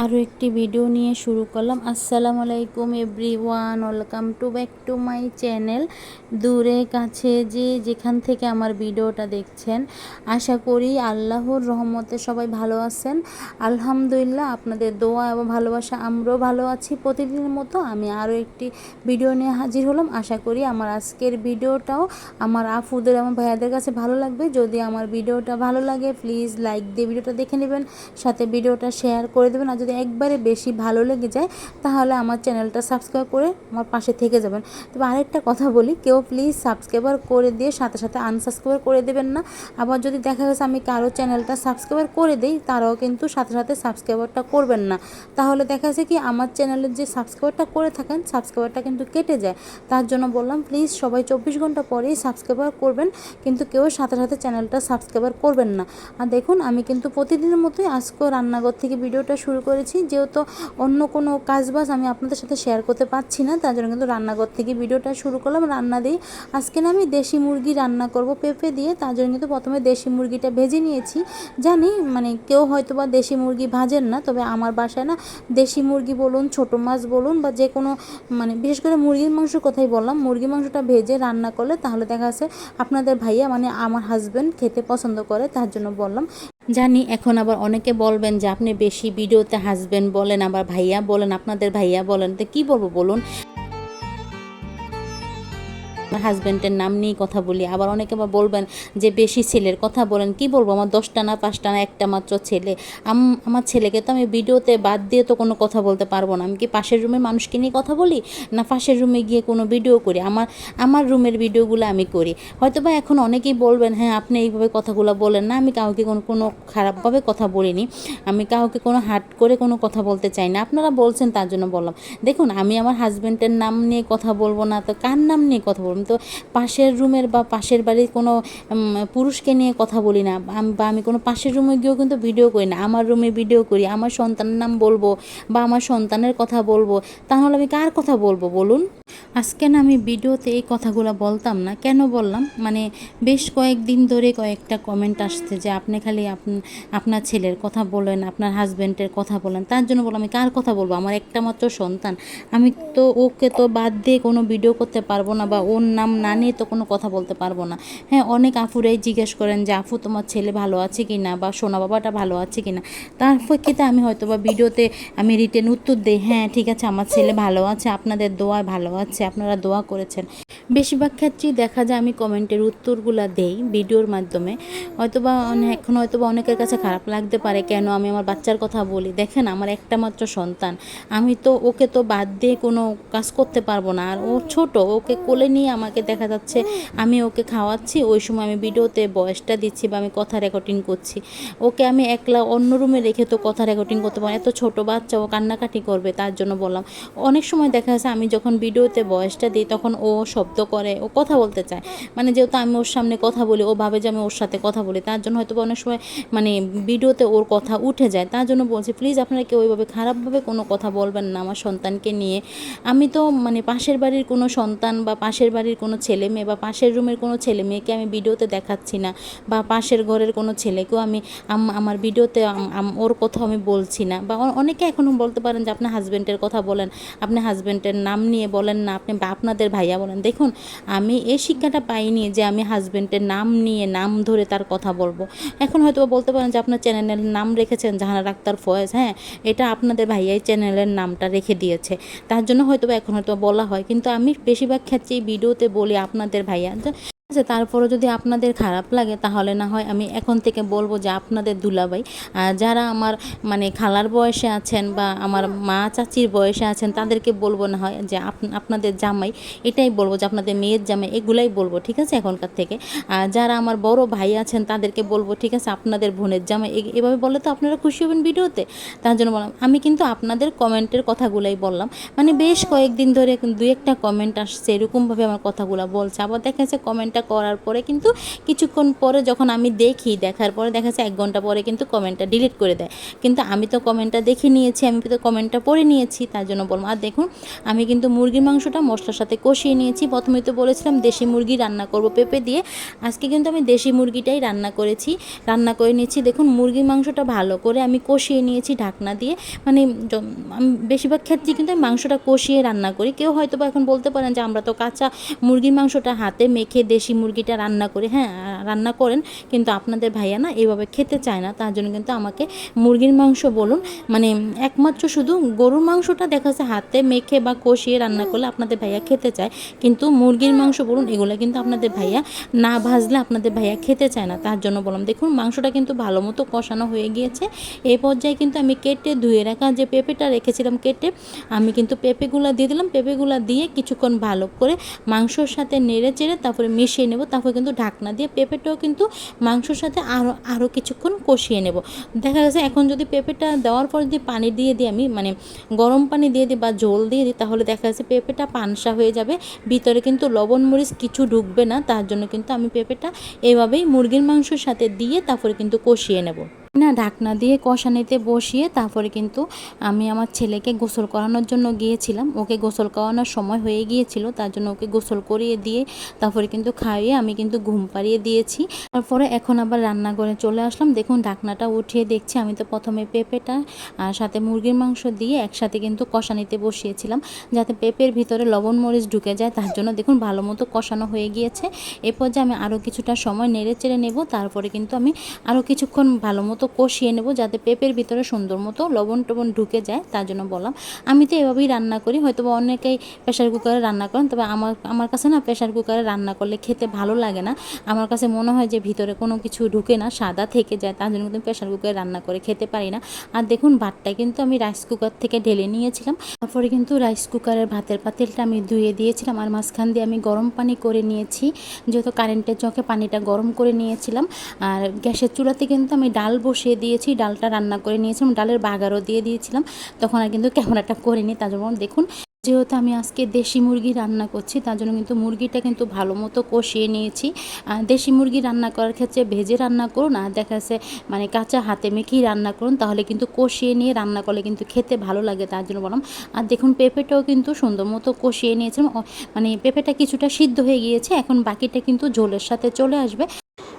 আরও একটি ভিডিও নিয়ে শুরু করলাম। আসসালামু আলাইকুম everyone, welcome to back to my channel. দূরে কাছে যে যেখান থেকে আমার ভিডিওটা দেখছেন, আশা করি আল্লাহর রহমতে সবাই ভালো আছেন। আলহামদুলিল্লাহ, আপনাদের দোয়া এবং ভালোবাসা আমরাও ভালো আছি। প্রতিদিনের মতো আমি আরও একটি ভিডিও নিয়ে হাজির হলাম। আশা করি আমার আজকের ভিডিওটাও আমার আফুদের এবং ভাইয়াদের কাছে ভালো লাগবে। যদি আমার ভিডিওটা ভালো লাগে প্লিজ লাইক দিয়ে ভিডিওটা দেখে নেবেন, সাথে ভিডিওটা শেয়ার করে দেবেন। আর যদি একবারে বেশি ভালো লেগে যায় তাহলে আমার চ্যানেলটা সাবস্ক্রাইব করে আমার পাশে থেকে যাবেন। তবে আরেকটা কথা বলি, কেউ প্লিজ সাবস্ক্রাইবার করে দিয়ে সাথে সাথে আনসাবস্ক্রাইব করে দেবেন না। আবার যদি দেখা গেছে আমি কারো চ্যানেলটা সাবস্ক্রাইবার করে দিই, তারাও কিন্তু সাথে সাথে সাবস্ক্রাইবারটা করবেন না। তাহলে দেখা যাচ্ছে কি আমার চ্যানেলের যে সাবস্ক্রাইবারটা করে থাকেন, সাবস্ক্রাইবারটা কিন্তু কেটে যায়। তার জন্য বললাম প্লিজ সবাই 24 ঘন্টা পরেই সাবস্ক্রাইবার করবেন, কিন্তু কেউ সাথে সাথে চ্যানেলটা সাবস্ক্রাইবার করবেন না। আর দেখুন, আমি কিন্তু প্রতিদিনের মতোই আজকেও রান্নাঘর থেকে ভিডিওটা শুরু করেছি। যেহেতু অন্য কোনো কাজবাজ আমি আপনাদের সাথে শেয়ার করতে পারছি না, তার জন্য কিন্তু রান্নাঘর থেকে ভিডিওটা শুরু করলাম। রান্না দিই আজকে না আমি দেশি মুরগি রান্না করব পেঁপে দিয়ে। তার জন্য কিন্তু প্রথমে দেশি মুরগিটা ভেজে নিয়েছি। জানি মানে কেউ হয়তো বা দেশি মুরগি ভাজেন না, তবে আমার বাসায় না দেশি মুরগি বলুন, ছোটো মাছ বলুন বা যে কোনো মানে বিশেষ করে মুরগির মাংসের কথাই বললাম, মুরগির মাংসটা ভেজে রান্না করলে তাহলে দেখা যাচ্ছে আপনাদের ভাইয়া মানে আমার হাজব্যান্ড খেতে পছন্দ করে। তার জন্য বললাম। জানি এখন আবার অনেকে বলবেন যে আপনি বেশি ভিডিওতে হাজবেন্ড বলেন, আবার ভাইয়া বলেন, আপনাদের ভাইয়া বলেন, তো কী বলবো বলুন। হাজব্যান্ডের নাম নিয়েই কথা বলি। আবার অনেকে আবার বলবেন যে বেশি ছেলের কথা বলেন। কি বলবো, আমার 10টা না 5টা না একটা মাত্র ছেলে। আমার ছেলেকে তো আমি ভিডিওতে বাদ দিয়ে তো কোনো কথা বলতে পারবো না। আমি কি পাশের রুমের মানুষকে নিয়ে কথা বলি, না পাশের রুমে গিয়ে কোনো ভিডিও করি? আমার রুমের ভিডিওগুলো আমি করি। হয়তো বা এখন অনেকেই বলবেন হ্যাঁ আপনি এইভাবে কথাগুলো বলেন না। আমি কাউকে কোনো খারাপভাবে কথা বলিনি, আমি কাউকে কোনো হার্ট করে কোনো কথা বলতে চাই না। আপনারা বলছেন তার জন্য বললাম। দেখুন, আমি আমার হাজব্যান্ডের নাম নিয়ে কথা বলবো না তো কার নাম নিয়ে কথা বলবো? তো পাশের রুমের বা পাশের বাড়ির কোনো পুরুষকে নিয়ে কথা বলি না, বা আমি কোনো পাশের রুমে গিয়েও কিন্তু ভিডিও করি না। আমার রুমে ভিডিও করি, আমার সন্তানের নাম বলবো বা আমার সন্তানের কথা বলবো, তাহলে আমি কার কথা বলবো বলুন? আজকে না আমি ভিডিওতে এই কথাগুলো বলতাম না। কেন বললাম, মানে বেশ কয়েকদিন ধরে কয়েকটা কমেন্ট আসছে যে আপনি খালি আপনার ছেলের কথা বলেন, আপনার হাজব্যান্ডের কথা বলেন। তার জন্য বললাম আমি কার কথা বলবো? আমার একটা মাত্র সন্তান, আমি তো ওকে তো বাদ দিয়ে কোনো ভিডিও করতে পারবো না, বা ওর নাম না নিয়ে তো কোনো কথা বলতে পারবো না। হ্যাঁ, অনেক আফুরাই জিজ্ঞেস করেন যে আপু তোমার ছেলে ভালো আছে কি না, বা সোনা বাবাটা ভালো আছে কি না। তার প্রেক্ষিতে আমি হয়তো বা ভিডিওতে আমি রিটেন উত্তর দিই, হ্যাঁ ঠিক আছে আমার ছেলে ভালো আছে, আপনাদের দোয়ায় ভালো আছে, আপনারা দোয়া করেছেন। বেশিরভাগ ক্ষেত্রেই দেখা যায় আমি কমেন্টের উত্তরগুলো দেই ভিডিওর মাধ্যমে। হয়তোবা এখন হয়তোবা অনেকের কাছে খারাপ লাগতে পারে কেন আমি আমার বাচ্চার কথা বলি। দেখেন, আমার একটা মাত্র সন্তান, আমি তো ওকে তো বাদ দিয়ে কোনো কাজ করতে পারবো না। আর ও ছোট, ওকে কোলে নিয়ে আমাকে দেখা যাচ্ছে আমি ওকে খাওয়াচ্ছি, ওই সময় আমি ভিডিওতে ভয়েসটা দিচ্ছি বা আমি কথা রেকর্ডিং করছি। ওকে আমি একলা অন্য রুমে রেখে তো কথা রেকর্ডিং করতে পারি? এত ছোট বাচ্চা, ও কান্নাকাটি করবে। তার জন্য বললাম। অনেক সময় দেখা যাচ্ছে আমি যখন ভিডিওতে ভয়েসটা দিই তখন ও শব্দ করে, ও কথা বলতে চায়। মানে যেহেতু আমি ওর সামনে কথা বলি, ও ভাবে যে আমি ওর সাথে কথা বলি। তার জন্য হয়তো অনেক সময় মানে ভিডিওতে ওর কথা উঠে যায়। তার জন্য বলছি প্লিজ আপনারা কেউ ওইভাবে খারাপভাবে কোনো কথা বলবেন না আমার সন্তানকে নিয়ে। আমি তো মানে পাশের বাড়ির কোনো সন্তান বা পাশের বাড়ির কোনো ছেলে মেয়ে বা পাশের রুমের কোনো ছেলে মেয়েকে আমি ভিডিওতে দেখাচ্ছি না, বা পাশের ঘরের কোনো ছেলেকেও আমি আমার ভিডিওতে ওর কথা আমি বলছি না। বা অনেকে এখনও বলতে পারেন যে আপনার হাজব্যান্ডের কথা বলেন, আপনি হাজব্যান্ডের নাম নিয়ে বলেন না, আপনি আপনাদের ভাইয়া বলেন। দেখুন, আমি এই শিক্ষাটা পাইনি যে আমি হাজব্যান্ডের নাম নিয়ে নাম ধরে তার কথা বলবো। এখন হয়তো বলতে পারেন যে আপনার চ্যানেলের নাম রেখেছেন জাহানারা আক্তার ফয়েজ, হ্যাঁ এটা আপনাদের ভাইয়াই চ্যানেলের নামটা রেখে দিয়েছে, তার জন্য হয়তো এখন হয়তো বলা হয়। কিন্তু আমি বেশিরভাগ ক্ষেত্রেই ভিডিওতে বলি আপনাদের ভাইয়া। আচ্ছা, তারপরে যদি আপনাদের খারাপ লাগে তাহলে না হয় আমি এখন থেকে বলবো যে আপনাদের দুলাভাই। যারা আমার মানে খালার বয়সে আছেন বা আমার মা চাচির বয়সে আছেন তাদেরকে বলবো না হয় যে আপনাদের জামাই, এটাই বলবো যে আপনাদের মেয়ের জামাই, এগুলাই বলবো, ঠিক আছে এখনকার থেকে। যারা আমার বড় ভাই আছেন তাদেরকে বলবো ঠিক আছে আপনাদের বোনের জামাই, এভাবে বললে তো আপনারা খুশি হবেন ভিডিওতে। তার জন্য বললাম। আমি কিন্তু আপনাদের কমেন্টের কথাগুলাই বললাম। মানে বেশ কয়েকদিন ধরে 2-1টা কমেন্ট আসছে এরকমভাবে আমার কথাগুলো বলছে। আবার দেখা যাচ্ছে কমেন্টটা করার পরে কিন্তু কিছুক্ষণ পরে যখন আমি দেখার পরে দেখা যাচ্ছে 1 ঘন্টা পরে কিন্তু কমেন্টটা ডিলিট করে দেয়। কিন্তু আমি তো কমেন্টটা দেখে নিয়েছি, আমি তো কমেন্টটা পড়ে নিয়েছি, তার জন্য বললাম। আর দেখুন আমি কিন্তু মুরগির মাংসটা মশলার সাথে কষিয়ে নিয়েছি। প্রথমে তো বলেছিলাম দেশি মুরগি রান্না করব পেঁপে দিয়ে, আজকে কিন্তু আমি দেশি মুরগিটাই রান্না করে নিয়েছি। দেখুন মুরগির মাংসটা ভালো করে আমি কষিয়ে নিয়েছি ঢাকনা দিয়ে। মানে আমি বেশিরভাগ ক্ষেত্রে কিন্তু আমি মাংসটা কষিয়ে রান্না করি। কেউ হয়তো বা এখন বলতে পারেন যে আমরা তো কাঁচা মুরগির মাংসটা হাতে মেখে দেশি মুরগিটা রান্না করি। হ্যাঁ, রান্না করেন, কিন্তু আপনাদের ভাইয়া না এভাবে খেতে চায় না, তার জন্য কিন্তু আমাকে মুরগির মাংস বলুন, মানে একমাত্র শুধু গরুর মাংসটা দেখা যাচ্ছে হাতে মেখে বা কষিয়ে রান্না করলে আপনাদের ভাইয়া খেতে চায়, কিন্তু মুরগির মাংস বলুন এগুলো কিন্তু আপনাদের ভাইয়া না ভাজলে আপনাদের ভাইয়া খেতে চায় না। তার জন্য বললাম। দেখুন মাংসটা কিন্তু ভালো মতো কষানো হয়ে গিয়েছে। এই পর্যায়ে কিন্তু আমি কেটে ধুয়ে রাখা যে পেঁপেটা রেখেছিলাম কেটে, আমি কিন্তু পেঁপেগুলো দিয়ে দিলাম। পেঁপেগুলো দিয়ে কিছুক্ষণ ভালো করে মাংসর সাথে নেড়ে চেড়ে তারপরে মিশিয়ে নেব। তারপরে কিন্তু ঢাকনা দিয়ে পেঁপেটাও কিন্তু মাংসর সাথে আরও কিছুক্ষণ কষিয়ে নেব। দেখা গেছে এখন যদি পেঁপেটা দেওয়ার পর যদি পানি দিয়ে দিই আমি, মানে গরম পানি দিয়ে দিই বা ঝোল দিয়ে দিই, তাহলে দেখা যাচ্ছে পেঁপেটা পানসা হয়ে যাবে, ভিতরে কিন্তু লবণ মরিচ কিছু ঢুকবে না। তার জন্য কিন্তু আমি পেঁপেটা এভাবেই মুরগির মাংসর সাথে দিয়ে তারপরে কিন্তু কষিয়ে নেব। না ঢাকনা দিয়ে কষানিতে বসিয়ে তারপরে কিন্তু আমি আমার ছেলেকে গোসল করানোর জন্য গিয়েছিলাম। ওকে গোসল করানোর সময় হয়ে গিয়েছিল, তার জন্য ওকে গোসল করিয়ে দিয়ে তারপরে কিন্তু খাইয়ে আমি কিন্তু ঘুম পাড়িয়ে দিয়েছি। তারপরে এখন আবার রান্নাঘরে চলে আসলাম। দেখুন ঢাকনাটা উঠিয়ে দেখছি আমি তো প্রথমে পেঁপেটা আর সাথে মুরগির মাংস দিয়ে একসাথে কিন্তু কষানিতে বসিয়েছিলাম, যাতে পেঁপের ভিতরে লবণ মরিচ ঢুকে যায়। তার জন্য দেখুন ভালো মতো কষানো হয়ে গিয়েছে। এরপর যে আমি আরও কিছুটা সময় নেড়ে চেড়ে নেব, তারপরে কিন্তু আমি আরও কিছুক্ষণ ভালো মতো কষিয়ে নেব, যাতে পেঁপের ভিতরে সুন্দর মতো লবণ টবণ ঢুকে যায়। তার জন্য বললাম আমি তো এভাবেই রান্না করি। হয়তো বা অনেকেই প্রেশার কুকারে রান্না করেন, তবে আমার কাছে না প্রেশার কুকারে রান্না করলে খেতে ভালো লাগে না। আমার কাছে মনে হয় যে ভিতরে কোনো কিছু ঢুকে না, সাদা থেকে যায়, তার জন্য কিন্তু প্রেশার কুকারে রান্না করে খেতে পারি না। আর দেখুন ভাতটা কিন্তু আমি রাইস কুকার থেকে ঢেলে নিয়েছিলাম। তারপরে কিন্তু রাইস কুকারের ভাতের পাতিলটা আমি ধুয়ে দিয়েছিলাম, আর মাঝখান দিয়ে আমি গরম পানি করে নিয়েছি, যেহেতু কারেন্টের চকে পানিটা গরম করে নিয়েছিলাম। আর গ্যাসের চুলাতে কিন্তু আমি ডাল বসিয়ে দিয়েছি, ডালটা রান্না করে নিয়েছিলাম, ডালের বাগারও দিয়ে দিয়েছিলাম। তখন আর কিন্তু ক্যামেরাটা করিনি। তার জন্য দেখুন যেহেতু আমি আজকে দেশি মুরগি রান্না করছি, তার জন্য কিন্তু মুরগিটা কিন্তু ভালো মতো কষিয়ে নিয়েছি। দেশি মুরগি রান্না করার ক্ষেত্রে ভেজে রান্না করুন, আর দেখা যাচ্ছে মানে কাঁচা হাতে মেখেই রান্না করুন, তাহলে কিন্তু কষিয়ে নিয়ে রান্না করলে কিন্তু খেতে ভালো লাগে। তার জন্য বললাম। আর দেখুন পেঁপেটাও কিন্তু সুন্দর মতো কষিয়ে নিয়েছিলাম, মানে পেঁপেটা কিছুটা সিদ্ধ হয়ে গিয়েছে, এখন বাকিটা কিন্তু ঝোলের সাথে চলে আসবে।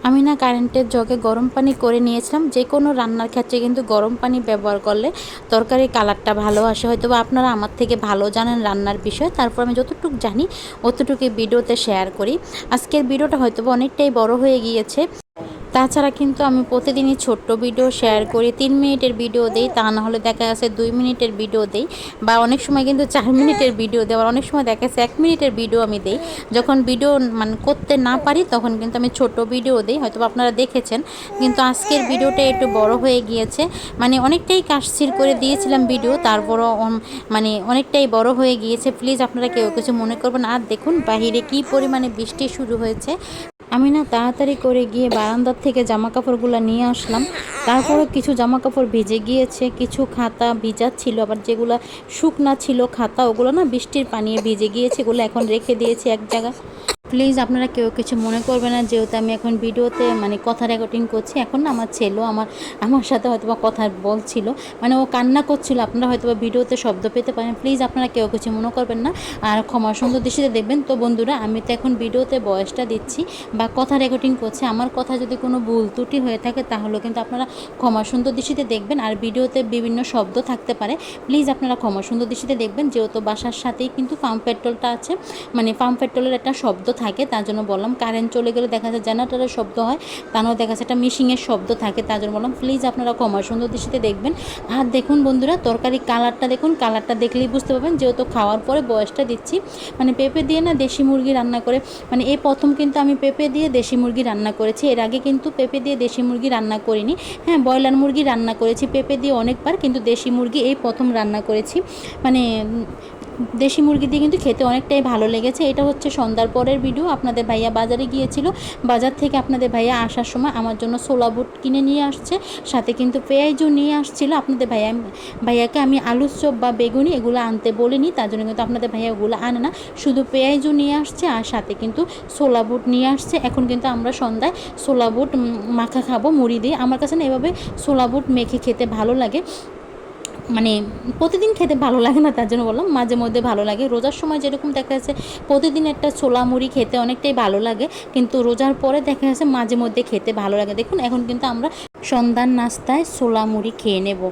আমি না কারেন্টের জগে গরম পানি করে নিয়েছিলাম। যে কোনো রান্নার ক্ষেত্রে কিন্তু গরম পানি ব্যবহার করলে তরকারির কালারটা ভালো আসে। হয়তো বা আপনারা আমার থেকে ভালো জানেন রান্নার বিষয়, তারপর আমি যতটুকু জানি অতটুকু ভিডিওতে শেয়ার করি। আজকের ভিডিওটা হয়তো বা অনেকটাই বড় হয়ে গিয়েছে। তাছাড়া কিন্তু আমি প্রতিদিনই ছোট্ট ভিডিও শেয়ার করি, 3 মিনিটের ভিডিও দেই, তা না হলে দেখা যাচ্ছে 2 মিনিটের ভিডিও দেই, বা অনেক সময় কিন্তু 4 মিনিটের ভিডিও দেই, আর অনেক সময় দেখা যাচ্ছে 1 মিনিটের ভিডিও আমি দেই। যখন ভিডিও মানে করতে না পারি তখন কিন্তু আমি ছোট ভিডিও দিই, হয়তো আপনারা দেখেছেন। কিন্তু আজকের ভিডিওটা একটু বড় হয়ে গিয়েছে, মানে অনেকটাই কাশছির করে দিয়েছিলাম ভিডিও, তারপরও মানে অনেকটাই বড় হয়ে গিয়েছে। প্লিজ আপনারা কেউ কিছু মনে করবেন। আর দেখুন বাহিরে কি পরিমাণে বৃষ্টি শুরু হয়েছে। আমি না তাড়াতাড়ি করে গিয়ে বারান্দার থেকে জামা কাপড়গুলো নিয়ে আসলাম। তারপরও কিছু জামা কাপড় ভিজে গিয়েছে, কিছু খাতা ভিজা ছিল, আবার যেগুলো শুকনা ছিল খাতা ওগুলো না বৃষ্টির পানিয়ে ভিজে গিয়েছে, এগুলো এখন রেখে দিয়েছি এক জায়গায়। প্লিজ আপনারা কেউ কিছু মনে করবে না, যেহেতু আমি এখন ভিডিওতে মানে কথা রেকর্ডিং করছি। এখন না আমার ছেলেও আমার সাথে হয়তো বা কথা বলছিল, মানে ও কান্না করছিল, আপনারা হয়তো বা ভিডিওতে শব্দ পেতে পারেন। প্লিজ আপনারা কেউ কিছু মনে করবেন না, আর ক্ষমা সুন্দর দৃষ্টিতে দেখবেন। তো বন্ধুরা আমি তো এখন ভিডিওতে ভয়েসটা দিচ্ছি বা কথা রেকর্ডিং করছি, আমার কথা যদি কোনো ভুল ত্রুটি হয়ে থাকে তাহলেও কিন্তু আপনারা ক্ষমা সুন্দর দৃষ্টিতে দেখবেন। আর ভিডিওতে বিভিন্ন শব্দ থাকতে পারে, প্লিজ আপনারা ক্ষমা সুন্দর দৃষ্টিতে দেখবেন। যেহেতু বাসার সাথেই কিন্তু পাম্প পেট্রোলটা আছে, মানে পাম্প পেট্রোলের একটা শব্দ থাকে, তার জন্য বললাম। কারেন্ট চলে গেলে দেখা যায় জেনারেটরের শব্দ হয়, তারও দেখা যাচ্ছে একটা মিশিংয়ের শব্দ থাকে, তার জন্য বললাম প্লিজ আপনারা ক্ষমা সুন্দর দৃষ্টিতে দেখবেন। আর দেখুন বন্ধুরা তরকারির কালারটা দেখুন, কালারটা দেখলেই বুঝতে পারবেন, যেহেতু খাওয়ার পরে বয়সটা দিচ্ছি। মানে পেঁপে দিয়ে না দেশি মুরগি রান্না করে, মানে এই প্রথম কিন্তু আমি পেঁপে দিয়ে দেশি মুরগি রান্না করেছি, এর আগে কিন্তু পেঁপে দিয়ে দেশি মুরগি রান্না করিনি। হ্যাঁ, ব্রয়লার মুরগি রান্না করেছি পেঁপে দিয়ে অনেকবার, কিন্তু দেশি মুরগি এই প্রথম রান্না করেছি। মানে দেশি মুরগি দিয়ে কিন্তু খেতে অনেকটাই ভালো লেগেছে। এটা হচ্ছে সন্ধ্যার পরের ভিডিও। আপনাদের ভাইয়া বাজারে গিয়েছিল, বাজার থেকে আপনাদের ভাইয়া আসার সময় আমার জন্য ছোলা বুট কিনে নিয়ে আসছে, সাথে কিন্তু পেঁয়াজও নিয়ে আসছিল। আপনাদের ভাইয়াকে আমি আলুর চপ বা বেগুনি এগুলো আনতে বলিনি, তার জন্য কিন্তু আপনাদের ভাইয়া ওগুলো আনে না, শুধু পেঁয়াজও নিয়ে আসছে আর সাথে কিন্তু ছোলা বুট নিয়ে আসছে। এখন কিন্তু আমরা সন্ধ্যায় ছোলা বুট মাখা খাবো মুড়ি দিয়ে। আমার কাছে না এভাবে ছোলা বুট মেখে খেতে ভালো লাগে, মানে প্রতিদিন খেতে ভালো লাগে না, তার জন্য বললাম মাঝে মধ্যে ভালো লাগে। রোজার সময় যেরকম দেখা যাচ্ছে প্রতিদিন একটা ছোলা মুড়ি খেতে অনেকটাই ভালো লাগে, কিন্তু রোজার পরে দেখা যাচ্ছে মাঝে মধ্যে খেতে ভালো লাগে। দেখুন এখন কিন্তু আমরা সন্ধ্যার নাস্তায় ছোলা মুড়ি খেয়ে নেব।